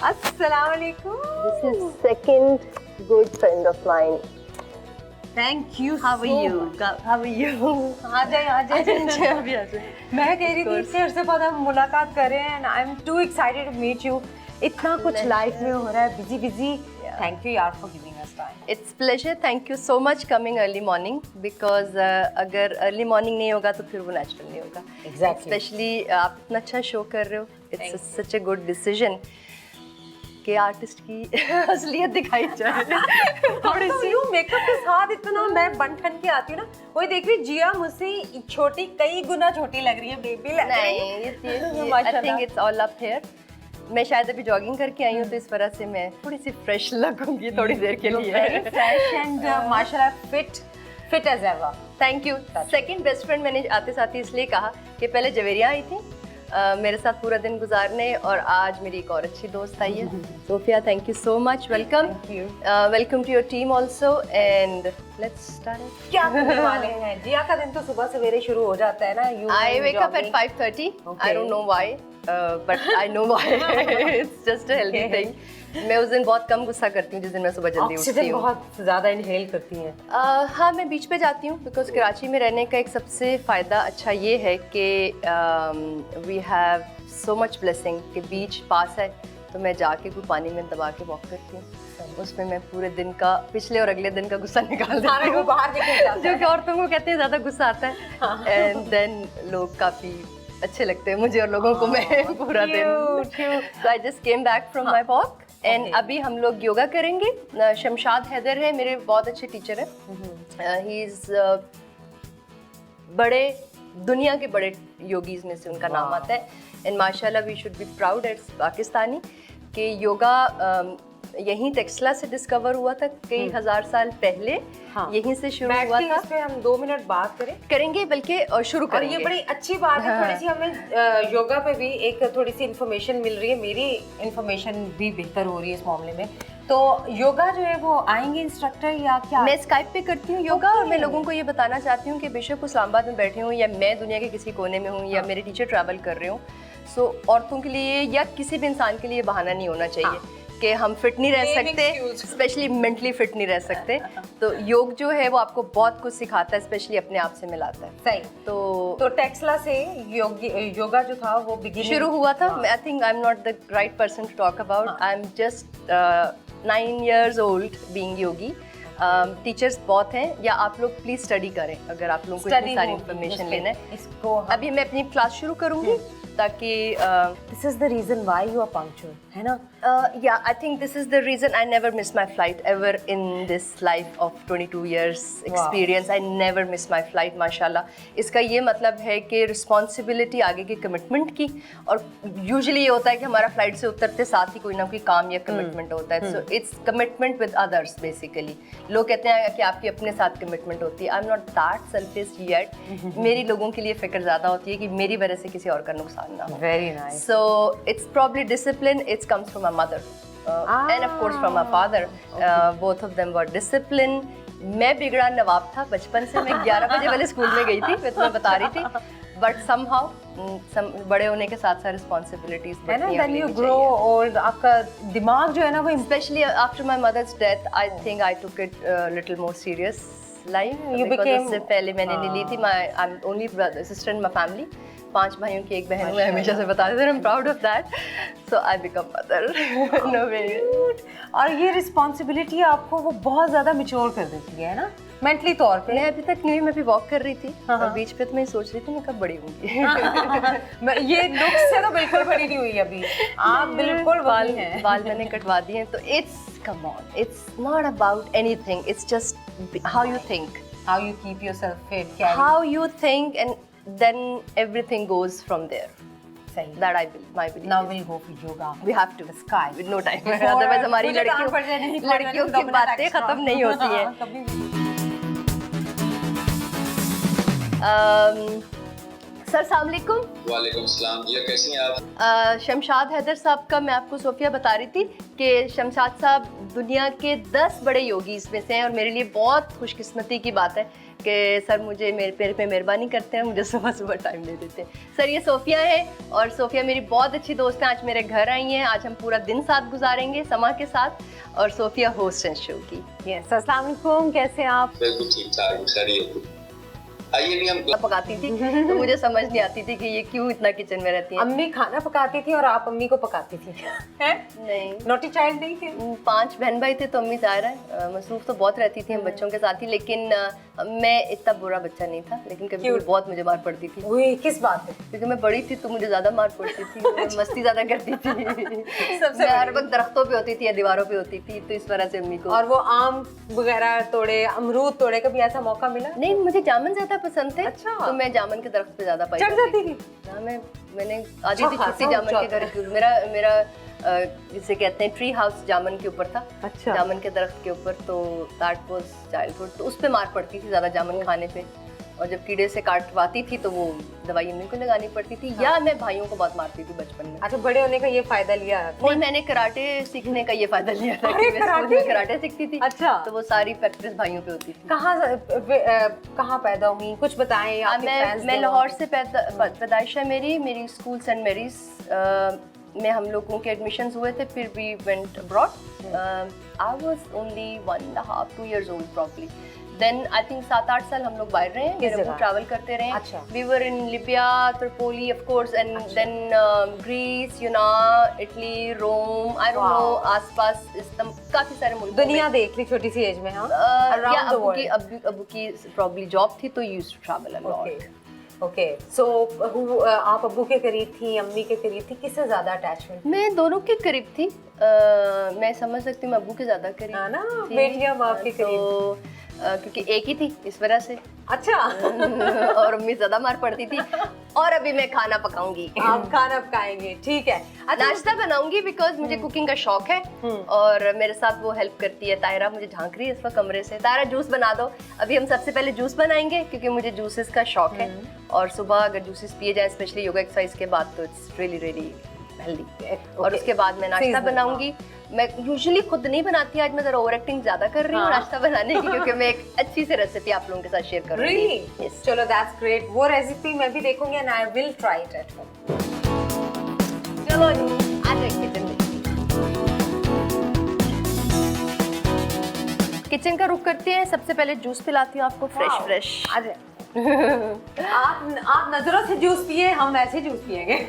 Assalamualaikum. This is second good friend of mine. Thank you. How so are you? much. How are you? आ जाए अभी आ जाए. मैं कह रही थी इतने अरसे बाद हम मुलाकात कर रहे हैं and I'm too excited to meet you. इतना कुछ लाइफ में हो रहा है, busy. Thank you यार for giving us time. It's pleasure. Thank you so much coming early morning because अगर early morning नहीं होगा तो फिर वो natural नहीं होगा. Exactly. Especially आप इतना अच्छा शो कर रहे हो. It's such a good decision. कि आर्टिस्ट की असलियत दिखाई जाए. थोड़ी सी मेकअप के साथ इतना मैं बन ठन के आती हूँ ना, वही देख रही जिया मुझसे छोटी कई गुना छोटी लग रही है, बेबी लग रही है. नहीं, I think it's all up here. मैं शायद अभी जॉगिंग करके आई हूँ तो इस वजह से मैं थोड़ी सी फ्रेश लगूंगी थोड़ी देर के लिए. Very fresh and माशाल्लाह fit as ever. Thank you. Second best friend मैंने आते साथ ही इसलिए कहा कि पहले जवेरिया आई थी मेरे साथ पूरा दिन गुजारने और आज मेरी एक और अच्छी दोस्त आई है. Sophia, thank you so much. Welcome. Welcome to your team also and let's start. क्या करने वाले हैं? जिया का दिन तो सुबह सवेरे शुरू हो जाता है ना. I wake up at 5:30. I don't know why, but I know why. It's just a healthy thing. मैं उस दिन बहुत कम गुस्सा करती हूँ जिस दिन मैं सुबह जल्दी उठती हूँ. बहुत ज़्यादा इनहेल करती हैं. हाँ, मैं बीच पे जाती हूँ बिकॉज कराची में रहने का एक सबसे फ़ायदा अच्छा ये है कि we have so much blessing कि बीच पास है तो मैं जाके कोई पानी में दबा के वॉक करती हूँ. उसमें मैं पूरे दिन का पिछले और अगले दिन का गुस्सा निकाल देती हूँ. बाहर निकल जाता है. जो कि औरतों को कहते हैं ज़्यादा गुस्सा आता है एंड देन लोग काफ़ी अच्छे लगते हैं मुझे और लोगों को मैं पूरा दिन. So I just came back from my walk and अभी हम लोग योगा करेंगे. शमशाद हैदर है मेरे बहुत अच्छे टीचर है. ही इज बड़े दुनिया के बड़े योगीज में से उनका नाम आता है एंड माशाल्लाह we should be proud as Pakistani कि योगा यहीं टेक्सला से डिस्कवर हुआ था कई हजार साल पहले. यहीं से शुरू हुआ था. इस पे हम 2 मिनट बात करेंगे बल्कि शुरू और ये बड़ी अच्छी बात है. थोड़ी सी हमें योगा पे भी एक थोड़ी सी इन्फॉर्मेशन मिल रही है. मेरी इन्फॉर्मेशन भी बेहतर हो रही है इस मामले में. तो योगा जो है वो आएंगे इंस्ट्रक्टर या क्या? मैं स्काइप पे करती हूँ योगा और मैं लोगों को ये बताना चाहती हूँ कि बेशक वो इस्लामाबाद में बैठे हूँ या मैं दुनिया के किसी कोने में हूँ या मेरे टीचर ट्रैवल कर रहे हूँ. सो औरतों के लिए या किसी भी इंसान के लिए बहाना नहीं होना चाहिए कि हम फिट नहीं रह सकते, स्पेशली मेंटली फिट नहीं रह सकते. तो योग जो है वो आपको बहुत कुछ सिखाता है, स्पेशली अपने आप से मिलाता है. सही. तो टेक्सला से योगा जो था वो शुरू हुआ था. I think I am not the right person to talk about. I am just 9 years old being yogi. Teachers बहुत हैं या आप लोग प्लीज स्टडी करें अगर आप लोगों को इतनी सारी इन्फॉर्मेशन लेना है. इसको अभी मैं अपनी क्लास शुरू करूंगी ताकि this is the reason why you are punctual, है ना? Yeah, I think this is the reason I never miss my flight ever in this life of 22 years experience. I never miss my flight, माशाल्लाह. इसका ये मतलब है कि responsibility आगे की कमिटमेंट की. और यूजुअली ये होता है कि हमारा फ्लाइट से उतरते साथ ही कोई ना कोई काम या कमिटमेंट होता है. So it's commitment with others basically. लोग कहते हैं कि आपकी अपने साथ कमिटमेंट होती है. आई am not that selfish yet. मेरी लोगों के लिए फिक्र ज़्यादा होती है कि मेरी वजह से किसी और का नुकसान ना हो. Very nice. So it's probably discipline. It comes from my mother and of course from my father. Both of them were disciplined. मैं बिगड़ा नवाब था बचपन से. मैं 11 बजे वाले स्कूल में गई थी, मैं तुम्हें बता रही थी. बट somehow बड़े होने के साथ साथ रिस्पॉन्सिबिलिटीज है ना. Then you grow और आपका दिमाग जो है ना वो especially after my mother's death I think I took it little more serious life. You became उससे पहले मैंने नहीं ली थी. I'm only sister in my family. 5 भाइयों की एक बहन हुई. हमेशा से बताते थे. I'm proud of that. So I become mother. No way. और ये रिस्पॉन्सिबिलिटी आपको वो बहुत ज़्यादा मैच्योर कर देती है ना मेंटली तौर पे. मैं अभी तक नहीं, मैं भी वॉक कर रही थी और बीच पे तो मैं सोच रही थी मैं कब बड़ी होंगी. ये लुक से तो बिल्कुल बड़ी नहीं हुई अभी. आप बिल्कुल बाल मैंने कटवा दिए हैं. तो it's come on, it's not about anything. It's just how you think, how you keep yourself fit, how you think and then everything goes from there. That I believe. Now we'll go for yoga. We have to. Sky. With no time. Otherwise हमारी लड़कियों की बातें खत्म नहीं होती हैं. Sir अस्सलाम वालेकुम. वालेकुम सलाम. जी कैसी हैं आप? शमशाद हैदर साहब का मैं आपको सोफिया बता रही थी कि शमशाद साहब दुनिया के 10 बड़े योगीज में से हैं और मेरे लिए बहुत खुशकिस्मती की बात है कि सर मुझे मेरे पैर पे मेहरबानी करते हैं, मुझे सुबह सुबह टाइम दे देते हैं। सर ये सोफिया है और सोफिया मेरी बहुत अच्छी दोस्त है, आज मेरे घर आई हैं, आज हम पूरा दिन साथ गुजारेंगे समा के साथ। और सोफिया होस्ट है शो की। यस, अस्सलाम वालेकुम, कैसे हैं आप? बिल्कुल ठीक ठाक, खैरियत। आइए भी हम पकाती थी तो मुझे समझ नहीं आती थी कि ये क्यों इतना किचन में रहती है। अम्मी खाना पकाती थी और आप अम्मी को पकाती थी हैं? नहीं, नोटी चाइल्ड नहीं थे? 5 बहन भाई थे तो अम्मी ज़ाहिर है मसरूफ तो बहुत रहती थी हम बच्चों के साथ ही, लेकिन मैं इतना बुरा बच्चा नहीं था, लेकिन कभी कभी बहुत मुझे मार पड़ती थी। वही किस बात पे? क्योंकि मैं बड़ी थी तो मुझे ज़्यादा मार पड़ती थी, मैं मस्ती ज़्यादा करती थी। सबसे मैं हर वक्त दरख्तों पे होती थी या दीवारों पे होती थी, तो इस वजह से अम्मी को। और वो आम वगैरह तोड़े, अमरूद तोड़े, कभी ऐसा मौका मिला? नहीं, मुझे जामुन ज़्यादा पसंद थे। अच्छा। तो मैं जामुन के दरख्त पे ज़्यादा पाई चढ़ जाती थी? हाँ, मैंने आती थी छुट्टी जामुन के घर। मेरा जिसे कहते हैं ट्री हाउस जामुन के ऊपर था। अच्छा। जामुन के दरख्त के ऊपर, तो दैट वाज चाइल्डहुड। तो उस पे मार पड़ती थी ज़्यादा जामुन खाने पे, और जब कीड़े से काटवाती थी तो वो दवाई अम्मी को लगानी पड़ती थी। या मैं भाइयों को बहुत मारती थी बचपन में। अच्छा, बड़े होने का ये फायदा लिया? नहीं, मैंने कराटे सीखने का ये फायदा लिया था अरे, कि मैं स्कूल में कराटे सीखती थी। अच्छा। तो वो सारी प्रैक्टिस भाइयों पे होती थी। कहाँ पैदा हुई, कुछ बताएं आपके फैंस। मैं लाहौर से पैदाइश है मेरी स्कूल सेंट मैरीज में हम लोगों के एडमिशन्स हुए थे, फिर we went abroad. I was only 1.5-2 years old probably. Then I think 7-8 साल हम लोग बाहर रहे हैं, मेरे को ट्रैवल करते रहे। अच्छा। We were in Libya, Tripoli of course, and then Greece, Italy, Rome, I don't know, आसपास काफी सारे मुल्क। दुनिया देख ली छोटी सी एज में। हाँ, या अबू की प्रॉब्ली जॉब थी तो used to travel a lot. Okay, so आप अब्बू के करीब थी, अम्मी के करीब थी, किससे ज्यादा अटैचमेंट? मैं दोनों के करीब थी। मैं समझ सकती हूँ अब्बू के ज्यादा करीब हाँ ना, थी। बेटियां बाप के करीब। तो क्योंकि एक ही थी इस वजह से। अच्छा। और अम्मी ज्यादा मार पड़ती थी। और अभी मैं खाना पकाऊंगी। आप खाना पकाएंगे, ठीक है। अच्छा, नाश्ता बनाऊंगी बिकॉज मुझे कुकिंग का शौक है, और मेरे साथ वो हेल्प करती है। तायरा मुझे झांक रही है इस वक्त कमरे से। तायरा जूस बना दो। अभी हम सबसे पहले जूस बनाएंगे क्योंकि मुझे जूसेस का शौक है, और सुबह अगर जूसेस पिए जाए स्पेशली योगा एक्सरसाइज के बाद तो इट्स रियली रियली हेल्दी। और उसके बाद मैं नाश्ता बनाऊंगी। मैं यूजुअली खुद नहीं बनाती, आज मैं जरा ओवर एक्टिंग ज्यादा कर रही हूँ नाश्ता बनाने की, क्योंकि मैं एक अच्छी सी रेसिपी आप लोगों के साथ शेयर करूंगी। Really? Yes. चलो, दैट्स ग्रेट। वो रेसिपी मैं भी देखूंगी and I will try it at home. चलो आ जाए किचन में। किचन का रुख करते हैं। सबसे पहले जूस पिलाती हूँ आपको, फ्रेश। आ जाए। आप नजरों से जूस पिए, हम वैसे जूस पिएंगे।